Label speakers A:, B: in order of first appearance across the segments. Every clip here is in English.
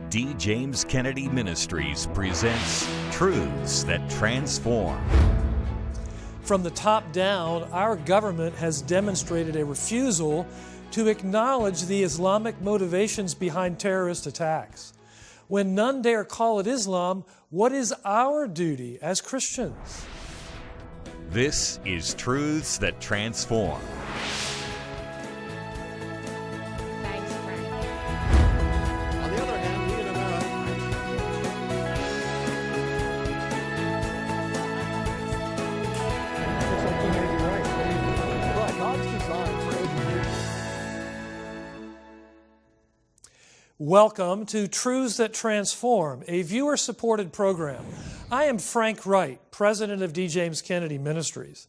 A: D. James Kennedy Ministries presents Truths That Transform.
B: From the top down, our government has demonstrated a refusal to acknowledge the Islamic motivations behind terrorist attacks. When none dare call it Islam, what is our duty as Christians?
A: This is Truths That Transform.
C: Thanks, Frank.
D: On the other hand, we in America. God's design for education.
B: Welcome to Truths That Transform, a viewer-supported program. I am Frank Wright, president of D. James Kennedy Ministries.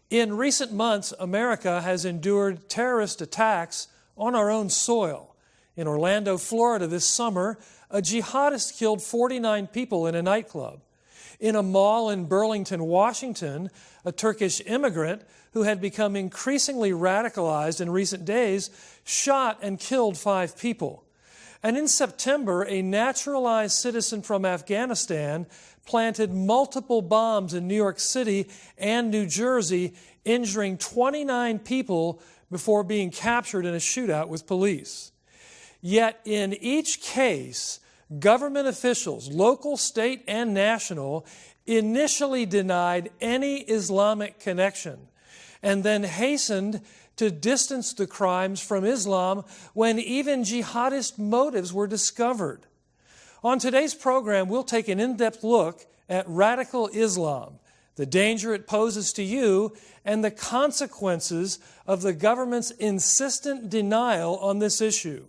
B: In recent months, America has endured terrorist attacks on our own soil. In Orlando, Florida this summer, a jihadist killed 49 people in a nightclub. In a mall in Burlington, Washington, a Turkish immigrant who had become increasingly radicalized in recent days shot and killed 5 people. And in September, a naturalized citizen from Afghanistan planted multiple bombs in New York City and New Jersey, injuring 29 people before being captured in a shootout with police. Yet in each case, government officials, local, state, and national, initially denied any Islamic connection and then hastened to distance the crimes from Islam when even jihadist motives were discovered. On today's program, we'll take an in-depth look at radical Islam, the danger it poses to you, and the consequences of the government's insistent denial on this issue.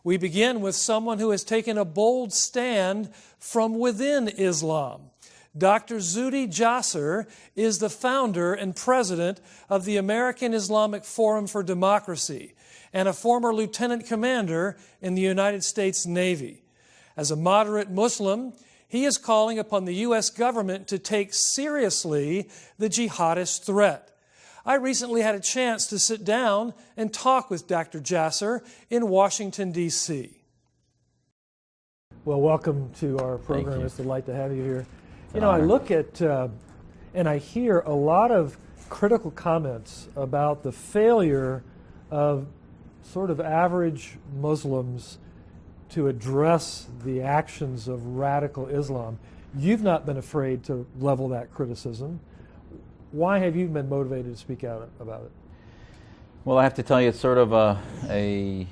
B: We begin with someone who has taken a bold stand from within Islam. Dr. Zuhdi Jasser is the founder and president of the American Islamic Forum for Democracy and a former lieutenant commander in the United States Navy. As a moderate Muslim, he is calling upon the U.S. government to take seriously the jihadist threat. I recently had a chance to sit down and talk with Dr. Jasser in Washington, D.C. Well, welcome to our program. It's a delight to have you here. You know, I look at and I hear a lot of critical comments about the failure of sort of average Muslims to address the actions of radical Islam. You've not been afraid to level that criticism. Why have you been motivated to speak out about it?
E: Well, I have to tell you, it's sort of a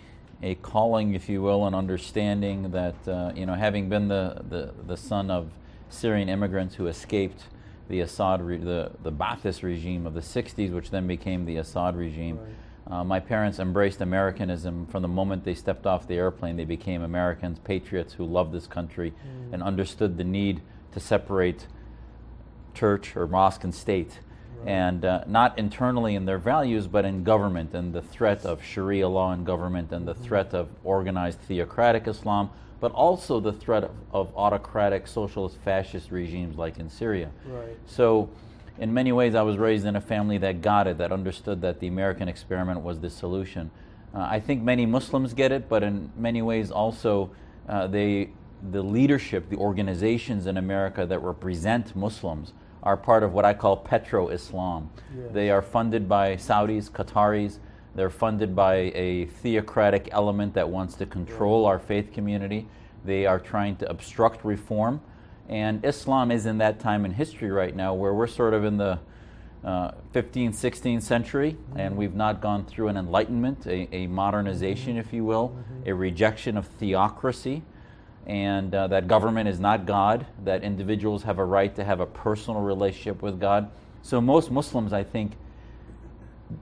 E: calling, if you will, an understanding that, having been the son of Syrian immigrants who escaped the Assad, the Ba'athist regime of the 60s, which then became the Assad regime. Right. My parents embraced Americanism from the moment they stepped off the airplane. They became Americans, patriots who loved this country and understood the need to separate church or mosque and state. Right. And not internally in their values, but in government and the threat of Sharia law in government and the threat of organized theocratic Islam, but also the threat of autocratic socialist fascist regimes like in Syria.
B: Right.
E: So in many ways I was raised in a family that got it, that understood that the American experiment was the solution. I think many Muslims get it, but in many ways also the leadership, the organizations in America that represent Muslims are part of what I call petro-Islam. Yes. They are funded by Saudis, Qataris. They're funded by a theocratic element that wants to control our faith community. They are trying to obstruct reform. And Islam is in that time in history right now where we're sort of in the 15th, 16th century, and we've not gone through an enlightenment, a modernization, if you will, a rejection of theocracy, and that government is not God, that individuals have a right to have a personal relationship with God. So most Muslims, I think,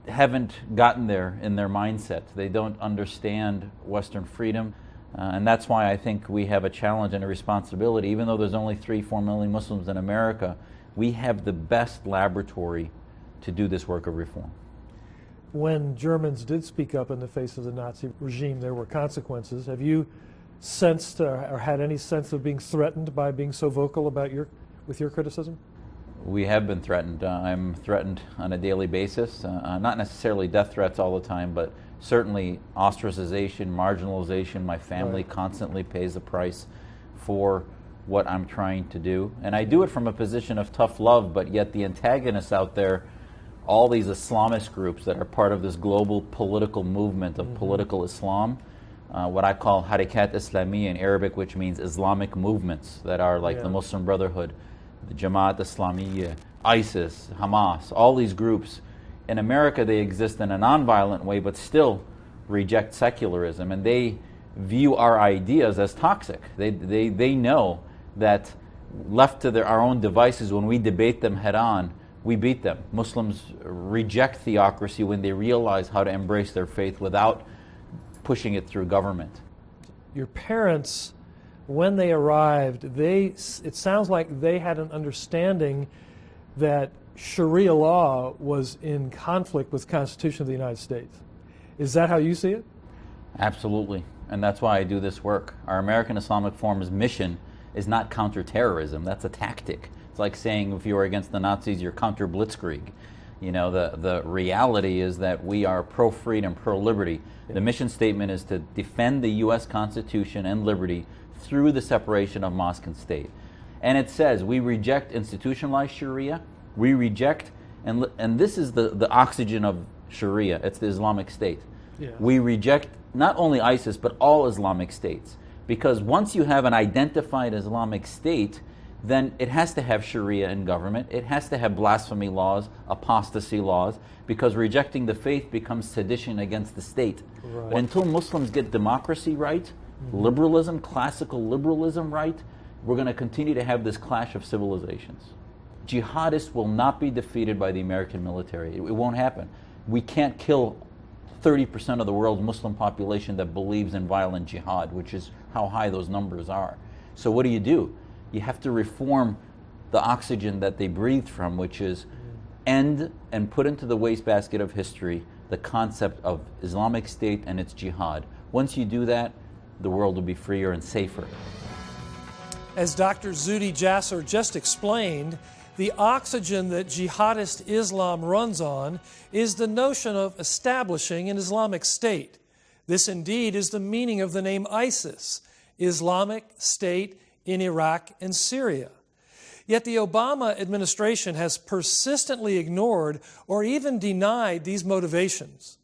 E: haven't gotten there in their mindset. They don't understand Western freedom, and that's why I think we have a challenge and a responsibility. Even though there's only 3-4 million Muslims in America, we have the best laboratory to do this work of reform.
B: When Germans did speak up in the face of the Nazi regime, there were consequences. Have you sensed or had any sense of being threatened by being so vocal about with your criticism?
E: We have been threatened. I'm threatened on a daily basis, not necessarily death threats all the time, but certainly ostracization, marginalization. My family constantly pays the price for what I'm trying to do. And I do it from a position of tough love, but yet the antagonists out there, all these Islamist groups that are part of this global political movement of political Islam, what I call Harakat Islamiyya in Arabic, which means Islamic movements that are like the Muslim Brotherhood, the Jamaat Islamiyya, ISIS, Hamas, all these groups. In America, they exist in a nonviolent way, but still reject secularism, and they view our ideas as toxic. They know that left to our own devices, when we debate them head on, we beat them. Muslims reject theocracy when they realize how to embrace their faith without pushing it through government.
B: Your parents, when they arrived, it sounds like they had an understanding that Sharia law was in conflict with the Constitution of the United States. Is that how you see it?
E: Absolutely, and that's why I do this work. Our American Islamic Forum's mission is not counterterrorism. That's a tactic. It's like saying if you were against the Nazis, you're counter Blitzkrieg. You know, the reality is that we are pro-freedom, pro-liberty. The mission statement is to defend the U.S. Constitution and liberty through the separation of mosque and state. And it says we reject institutionalized Sharia. We reject, and this is the oxygen of Sharia. It's the Islamic State.
B: Yeah.
E: We reject not only ISIS, but all Islamic states. Because once you have an identified Islamic state, then it has to have Sharia in government. It has to have blasphemy laws, apostasy laws, because rejecting the faith becomes sedition against the state.
B: Right.
E: Until Muslims get democracy right, liberalism, classical liberalism right, we're going to continue to have this clash of civilizations. Jihadists will not be defeated by the American military. It won't happen. We can't kill 30% of the world's Muslim population that believes in violent jihad, which is how high those numbers are. So what do? You have to reform the oxygen that they breathed from, which is end and put into the wastebasket of history the concept of Islamic State and its jihad. Once you do that, the world will be freer and safer.
B: As Dr. Zuhdi Jasser just explained, the oxygen that jihadist Islam runs on is the notion of establishing an Islamic State. This indeed is the meaning of the name ISIS, Islamic State in Iraq and Syria. Yet the Obama administration has persistently ignored or even denied these motivations.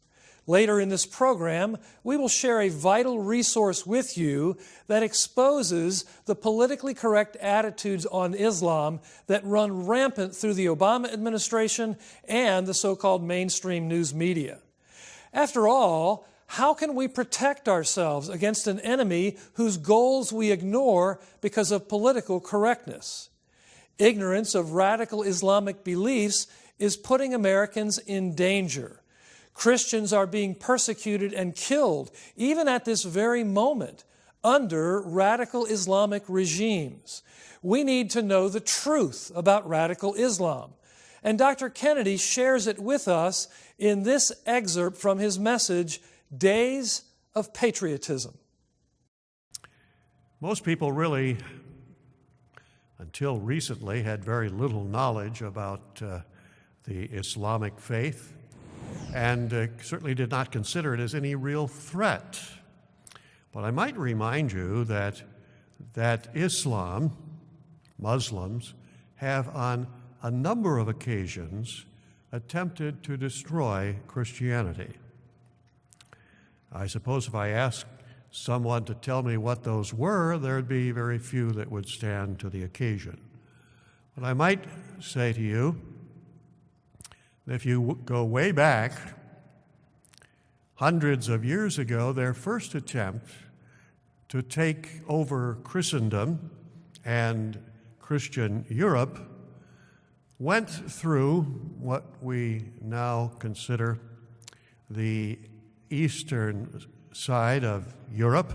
B: Later in this program, we will share a vital resource with you that exposes the politically correct attitudes on Islam that run rampant through the Obama administration and the so-called mainstream news media. After all, how can we protect ourselves against an enemy whose goals we ignore because of political correctness? Ignorance of radical Islamic beliefs is putting Americans in danger. Christians are being persecuted and killed, even at this very moment, under radical Islamic regimes. We need to know the truth about radical Islam. And Dr. Kennedy shares it with us in this excerpt from his message, Days of Patriotism.
F: Most people really, until recently, had very little knowledge about the Islamic faith, and certainly did not consider it as any real threat. But I might remind you that Islam, Muslims, have on a number of occasions attempted to destroy Christianity. I suppose if I asked someone to tell me what those were, there'd be very few that would stand to the occasion. But I might say to you, if you go way back, hundreds of years ago, their first attempt to take over Christendom and Christian Europe went through what we now consider the eastern side of Europe,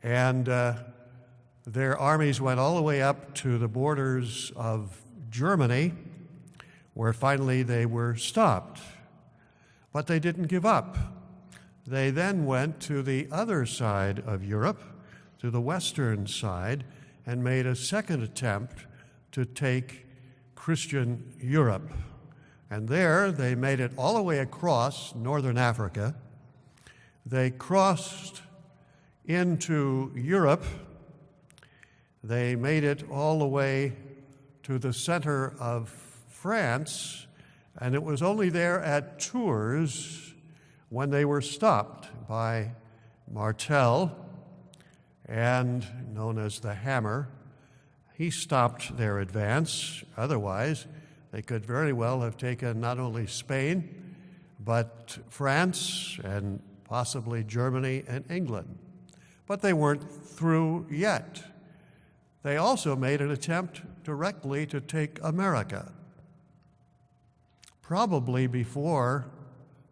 F: and their armies went all the way up to the borders of Germany, where finally they were stopped. But they didn't give up. They then went to the other side of Europe, to the western side, and made a second attempt to take Christian Europe. And there they made it all the way across northern Africa They crossed into Europe. They made it all the way to the center of France, and it was only there at Tours when they were stopped by Martel, and known as the Hammer. He stopped their advance. Otherwise, they could very well have taken not only Spain, but France and possibly Germany and England. But they weren't through yet. They also made an attempt directly to take America, probably before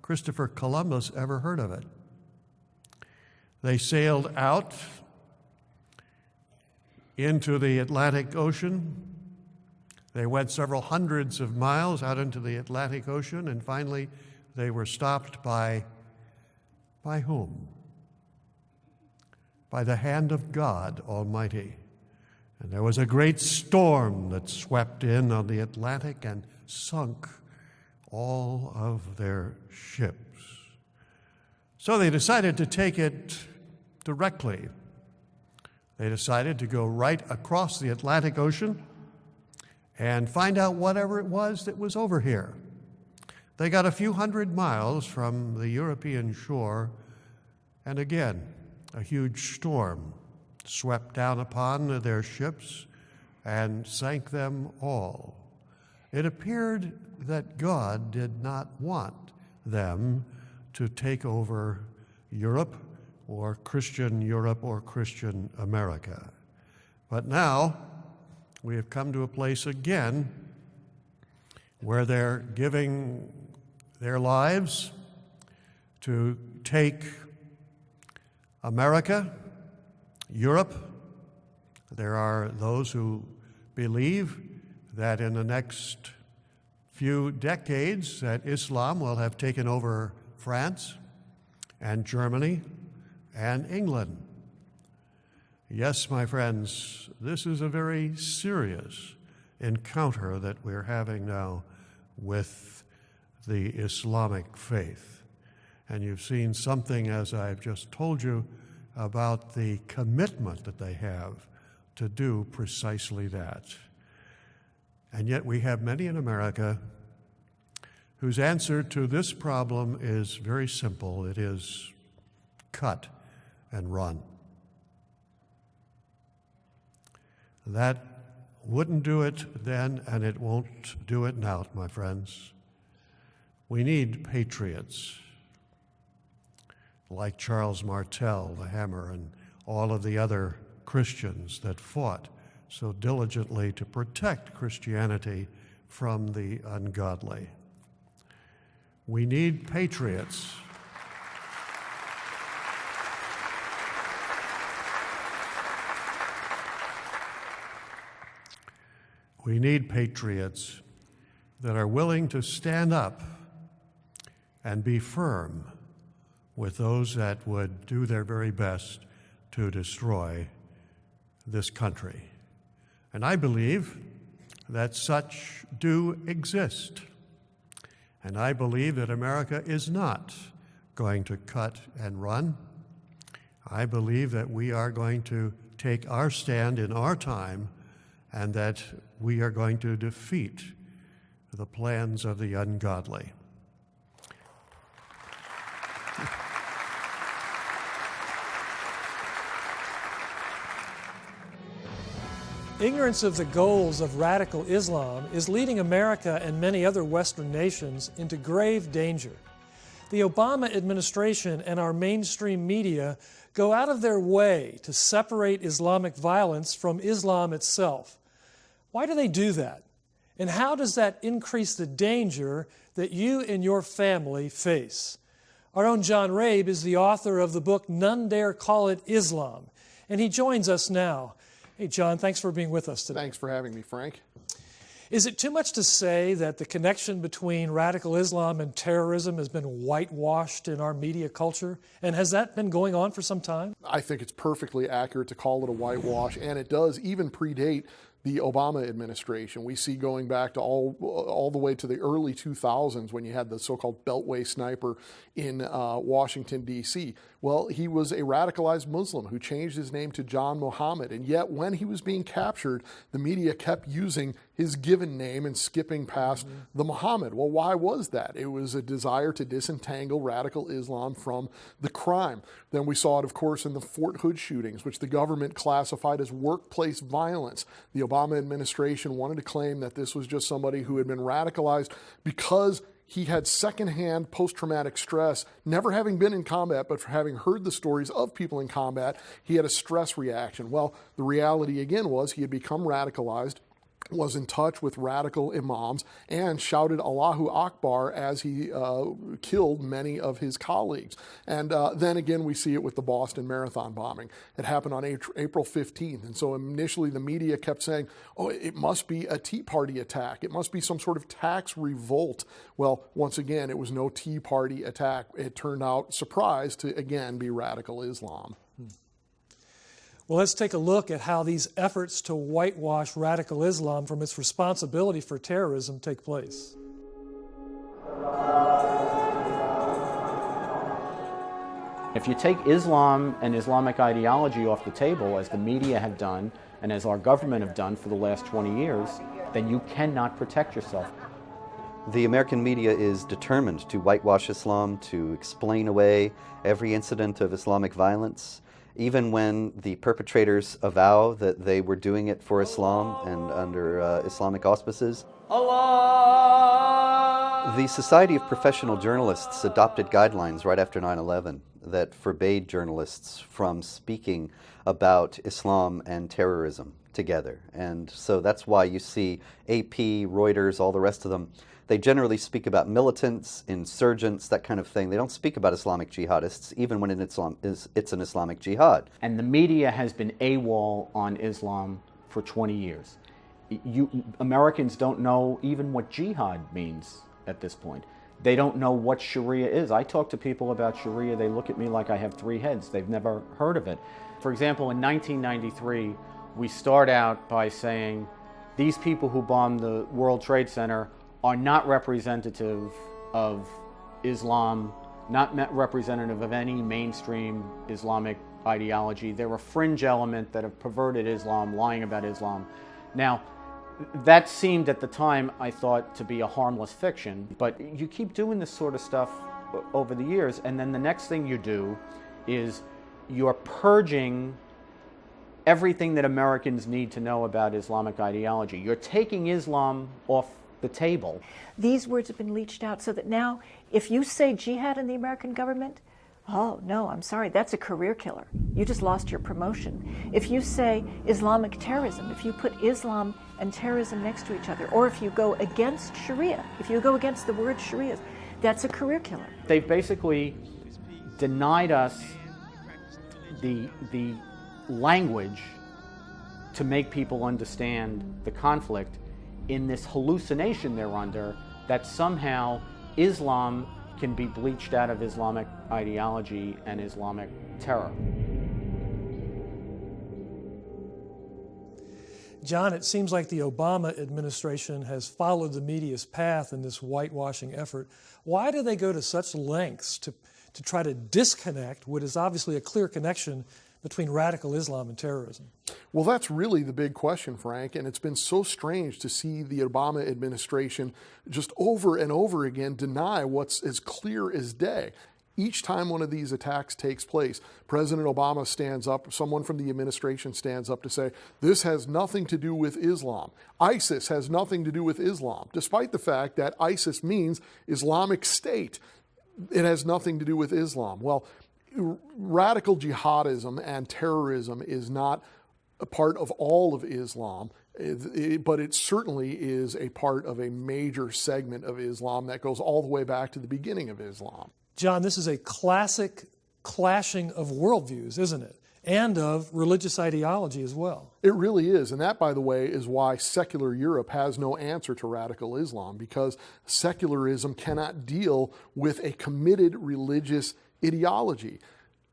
F: Christopher Columbus ever heard of it. They sailed out into the Atlantic Ocean. They went several hundreds of miles out into the Atlantic Ocean, and finally they were stopped by whom? By the hand of God Almighty. And there was a great storm that swept in on the Atlantic and sunk all of their ships. So they decided to take it directly. They decided to go right across the Atlantic Ocean and find out whatever it was that was over here. They got a few hundred miles from the European shore, and again, a huge storm swept down upon their ships and sank them all. It appeared that God did not want them to take over Europe or Christian America. But now we have come to a place again where they're giving their lives to take America, Europe. There are those who believe that in the next few decades that Islam will have taken over France and Germany and England. Yes, my friends, this is a very serious encounter that we're having now with the Islamic faith. And you've seen something, as I've just told you, about the commitment that they have to do precisely that. And yet we have many in America whose answer to this problem is very simple. It is cut and run. That wouldn't do it then, and it won't do it now, my friends. We need patriots like Charles Martel, the Hammer, and all of the other Christians that fought so diligently to protect Christianity from the ungodly. We need patriots. We need patriots that are willing to stand up and be firm with those that would do their very best to destroy this country. And I believe that such do exist. And I believe that America is not going to cut and run. I believe that we are going to take our stand in our time, and that we are going to defeat the plans of the ungodly.
B: Ignorance of the goals of radical Islam is leading America and many other Western nations into grave danger. The Obama administration and our mainstream media go out of their way to separate Islamic violence from Islam itself. Why do they do that? And how does that increase the danger that you and your family face? Our own John Rabe is the author of the book None Dare Call It Islam, and he joins us now. Hey, John, thanks for being with us today.
D: Thanks for having me, Frank.
B: Is it too much to say that the connection between radical Islam and terrorism has been whitewashed in our media culture? And has that been going on for some time?
D: I think it's perfectly accurate to call it a whitewash, and it does even predate
G: the Obama administration. We see going back to all the way to the early 2000s when you had the so-called Beltway sniper in Washington, D.C. Well, he was a radicalized Muslim who changed his name to John Muhammad, and yet when he was being captured, the media kept using his given name and skipping past the Muhammad. Well, why was that? It was a desire to disentangle radical Islam from the crime. Then we saw it, of course, in the Fort Hood shootings, which the government classified as workplace violence. The Obama administration wanted to claim that this was just somebody who had been radicalized because he had secondhand post-traumatic stress, never having been in combat, but for having heard the stories of people in combat, he had a stress reaction. Well, the reality again was he had become radicalized, was in touch with radical imams, and shouted Allahu Akbar as he killed many of his colleagues. And then again, we see it with the Boston Marathon bombing. It happened on April 15th. And so initially the media kept saying, oh, it must be a Tea Party attack. It must be some sort of tax revolt. Well, once again, it was no Tea Party attack. It turned out, surprise, to again be radical Islam.
B: Well, let's take a look at how these efforts to whitewash radical Islam from its responsibility for terrorism take place.
H: If you take Islam and Islamic ideology off the table, as the media have done and as our government have done for the last 20 years, then you cannot protect yourself.
I: The American media is determined to whitewash Islam, to explain away every incident of Islamic violence, even when the perpetrators avow that they were doing it for Islam and under Islamic auspices. The Society of Professional Journalists adopted guidelines right after 9/11 that forbade journalists from speaking about Islam and terrorism together. And so that's why you see AP, Reuters, all the rest of them, they generally speak about militants, insurgents, that kind of thing. They don't speak about Islamic jihadists, even when it's an Islamic jihad.
H: And the media has been AWOL on Islam for 20 years. Americans don't know even what jihad means at this point. They don't know what Sharia is. I talk to people about Sharia, they look at me like I have three heads. They've never heard of it. For example, in 1993, we start out by saying, these people who bombed the World Trade Center are not representative of Islam, not representative of any mainstream Islamic ideology. They're a fringe element that have perverted Islam, lying about Islam. Now, that seemed at the time, I thought, to be a harmless fiction, but you keep doing this sort of stuff over the years, and then the next thing you do is you're purging everything that Americans need to know about Islamic ideology. You're taking Islam off the table.
J: These words have been leached out so that now if you say jihad in the American government, oh no, I'm sorry, that's a career killer. You just lost your promotion. If you say Islamic terrorism, if you put Islam and terrorism next to each other, or if you go against Sharia, if you go against the word Sharia, that's a career killer.
H: They've basically denied us the language to make people understand the conflict in this hallucination they're under that somehow Islam can be bleached out of Islamic ideology and Islamic terror.
B: John, it seems like the Obama administration has followed the media's path in this whitewashing effort. Why do they go to such lengths to try to disconnect what is obviously a clear connection between radical Islam and terrorism?
G: Well, that's really the big question, Frank, and it's been so strange to see the Obama administration just over and over again deny what's as clear as day. Each time one of these attacks takes place, President Obama stands up, someone from the administration stands up to say, this has nothing to do with Islam. ISIS has nothing to do with Islam, despite the fact that ISIS means Islamic State. It has nothing to do with Islam. Well, radical jihadism and terrorism is not a part of all of Islam, but it certainly is a part of a major segment of Islam that goes all the way back to the beginning of Islam.
B: John, this is a classic clashing of worldviews, isn't it? And of religious ideology as well.
G: It really is. And that, by the way, is why secular Europe has no answer to radical Islam, because secularism cannot deal with a committed religious ideology.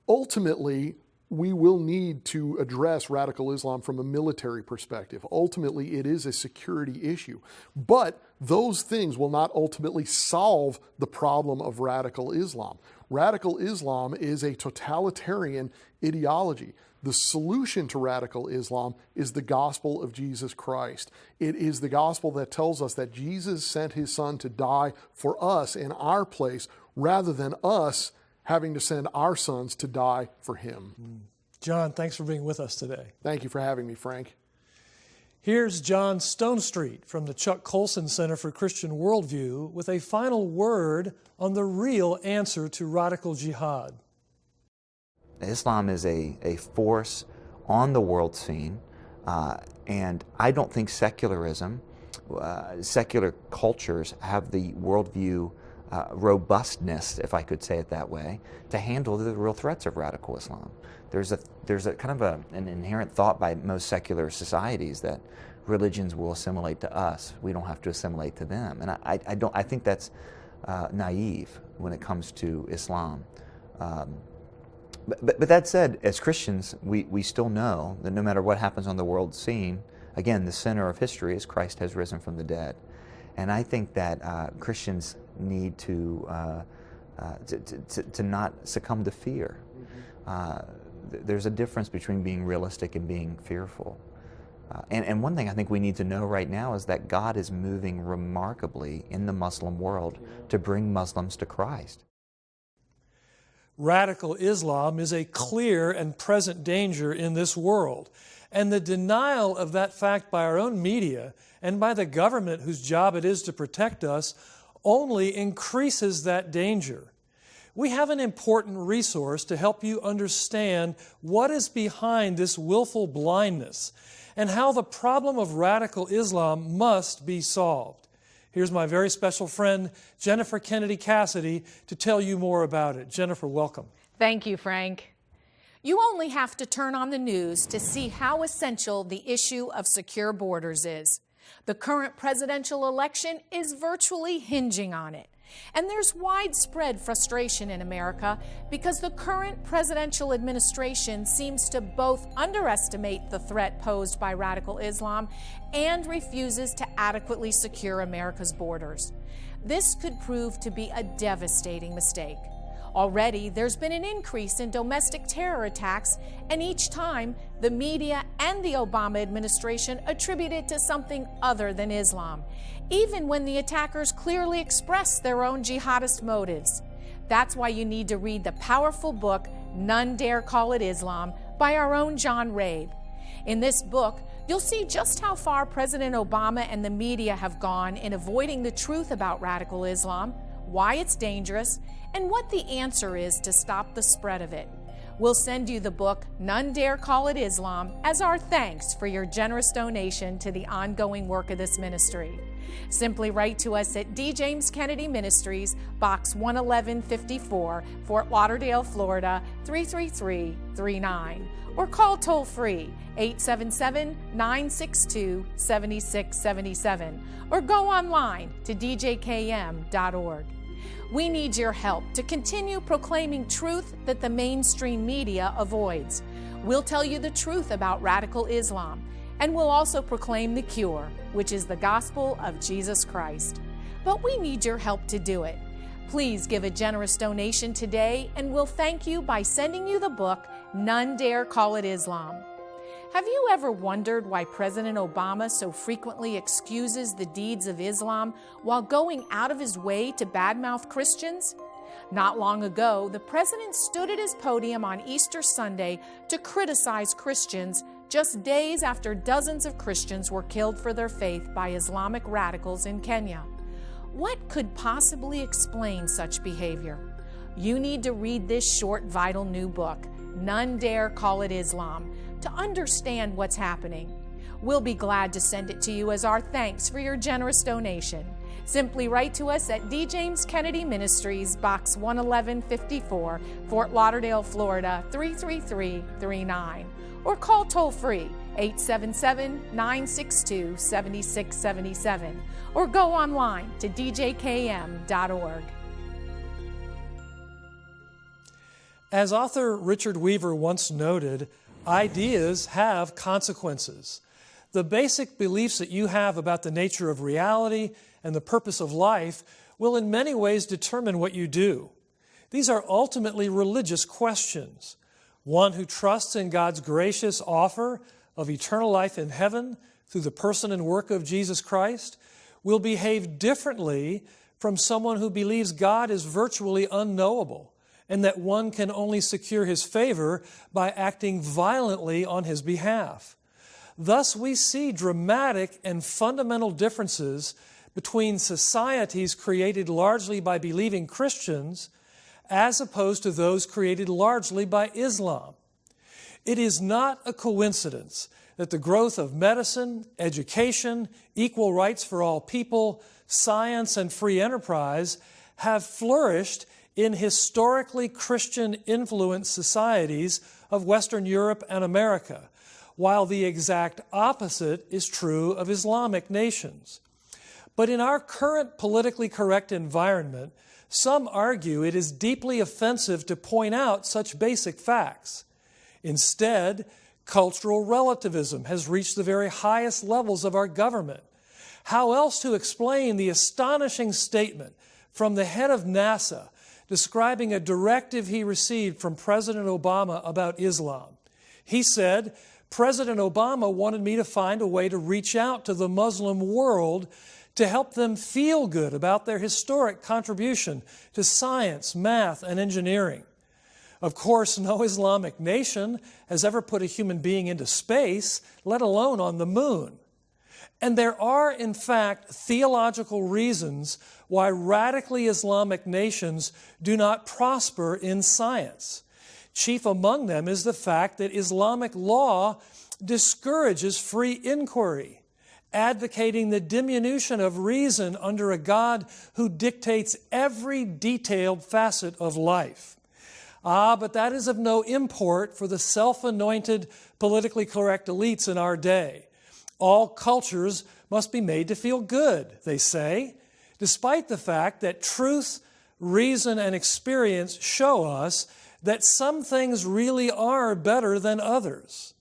G: Ultimately, we will need to address radical Islam from a military perspective. Ultimately, it is a security issue. But those things will not ultimately solve the problem of radical Islam. Radical Islam is a totalitarian ideology. The solution to radical Islam is the gospel of Jesus Christ. It is the gospel that tells us that Jesus sent his son to die for us in our place, rather than us having to send our sons to die for him.
B: John, thanks for being with us today.
G: Thank you for having me, Frank.
B: Here's John Stonestreet from the Chuck Colson Center for Christian Worldview with a final word on the real answer to radical jihad.
K: Islam is a force on the world scene, and I don't think secularism, secular cultures have the worldview robustness, if I could say it that way, to handle the real threats of radical Islam. There's a kind of an inherent thought by most secular societies that religions will assimilate to us. We don't have to assimilate to them, and I think that's naive when it comes to Islam. But that said, as Christians, we still know that no matter what happens on the world scene, again, the center of history is Christ has risen from the dead. And I think that Christians need to not succumb to fear. There's a difference between being realistic and being fearful. And one thing I think we need to know right now is that God is moving remarkably in the Muslim world to bring Muslims to Christ.
B: Radical Islam is a clear and present danger in this world, and the denial of that fact by our own media and by the government whose job it is to protect us only increases that danger. We have an important resource to help you understand what is behind this willful blindness and how the problem of radical Islam must be solved. Here's my very special friend, Jennifer Kennedy Cassidy, to tell you more about it. Jennifer, welcome.
C: Thank you, Frank. You only have to turn on the news to see how essential the issue of secure borders is. The current presidential election is virtually hinging on it. And there's widespread frustration in America because the current presidential administration seems to both underestimate the threat posed by radical Islam and refuses to adequately secure America's borders. This could prove to be a devastating mistake. Already, there's been an increase in domestic terror attacks, and each time, the media and the Obama administration attribute it to something other than Islam, even when the attackers clearly express their own jihadist motives. That's why you need to read the powerful book, None Dare Call It Islam, by our own John Rabe. In this book, you'll see just how far President Obama and the media have gone in avoiding the truth about radical Islam, why it's dangerous, and what the answer is to stop the spread of it. We'll send you the book, None Dare Call It Islam, as our thanks for your generous donation to the ongoing work of this ministry. Simply write to us at D. James Kennedy Ministries, Box 11154, Fort Lauderdale, Florida, 33339, or call toll-free 877-962-7677, or go online to djkm.org. We need your help to continue proclaiming truth that the mainstream media avoids. We'll tell you the truth about radical Islam, and we'll also proclaim the cure, which is the gospel of Jesus Christ. But we need your help to do it. Please give a generous donation today, and we'll thank you by sending you the book, None Dare Call It Islam. Have you ever wondered why President Obama so frequently excuses the deeds of Islam while going out of his way to badmouth Christians? Not long ago, the president stood at his podium on Easter Sunday to criticize Christians just days after dozens of Christians were killed for their faith by Islamic radicals in Kenya. What could possibly explain such behavior? You need to read this short, vital new book, None Dare Call It Islam, to understand what's happening. We'll be glad to send it to you as our thanks for your generous donation. Simply write to us at D. James Kennedy Ministries, Box 11154, Fort Lauderdale, Florida, 33339, or call toll-free 877-962-7677, or go online to djkm.org.
B: As author Richard Weaver once noted, ideas have consequences. The basic beliefs that you have about the nature of reality and the purpose of life will in many ways determine what you do. These are ultimately religious questions. One who trusts in God's gracious offer of eternal life in heaven through the person and work of Jesus Christ will behave differently from someone who believes God is virtually unknowable and that one can only secure His favor by acting violently on His behalf. Thus, we see dramatic and fundamental differences between societies created largely by believing Christians as opposed to those created largely by Islam. It is not a coincidence that the growth of medicine, education, equal rights for all people, science, and free enterprise have flourished in historically Christian-influenced societies of Western Europe and America, while the exact opposite is true of Islamic nations. But in our current politically correct environment, some argue it is deeply offensive to point out such basic facts. Instead, cultural relativism has reached the very highest levels of our government. How else to explain the astonishing statement from the head of NASA describing a directive he received from President Obama about Islam? He said, "President Obama wanted me to find a way to reach out to the Muslim world to help them feel good about their historic contribution to science, math, and engineering." Of course, no Islamic nation has ever put a human being into space, let alone on the moon. And there are, in fact, theological reasons why radically Islamic nations do not prosper in science. Chief among them is the fact that Islamic law discourages free inquiry, advocating the diminution of reason under a God who dictates every detailed facet of life. But that is of no import for the self-anointed, politically correct elites in our day. All cultures must be made to feel good, they say, despite the fact that truth, reason, and experience show us that some things really are better than others.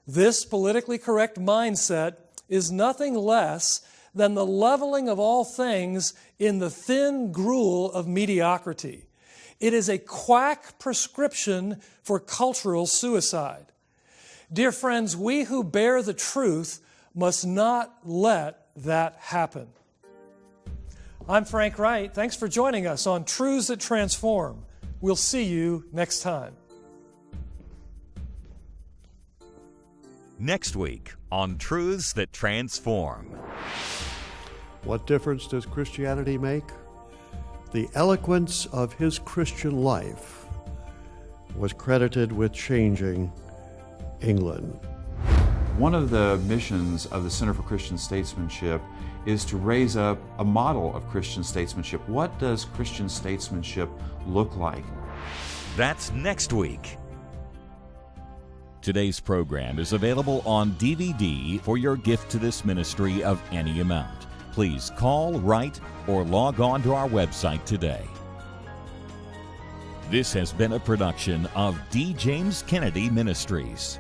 B: This politically correct mindset is nothing less than the leveling of all things in the thin gruel of mediocrity. It is a quack prescription for cultural suicide. Dear friends, we who bear the truth must not let that happen. I'm Frank Wright. Thanks for joining us on Truths That Transform. We'll see you next time.
A: Next week on Truths That Transform.
F: What difference does Christianity make? The eloquence of his Christian life was credited with changing England.
L: One of the missions of the Center for Christian Statesmanship is to raise up a model of Christian statesmanship. What does Christian statesmanship look like?
A: That's next week. Today's program is available on DVD for your gift to this ministry of any amount. Please call, write, or log on to our website today. This has been a production of D. James Kennedy Ministries.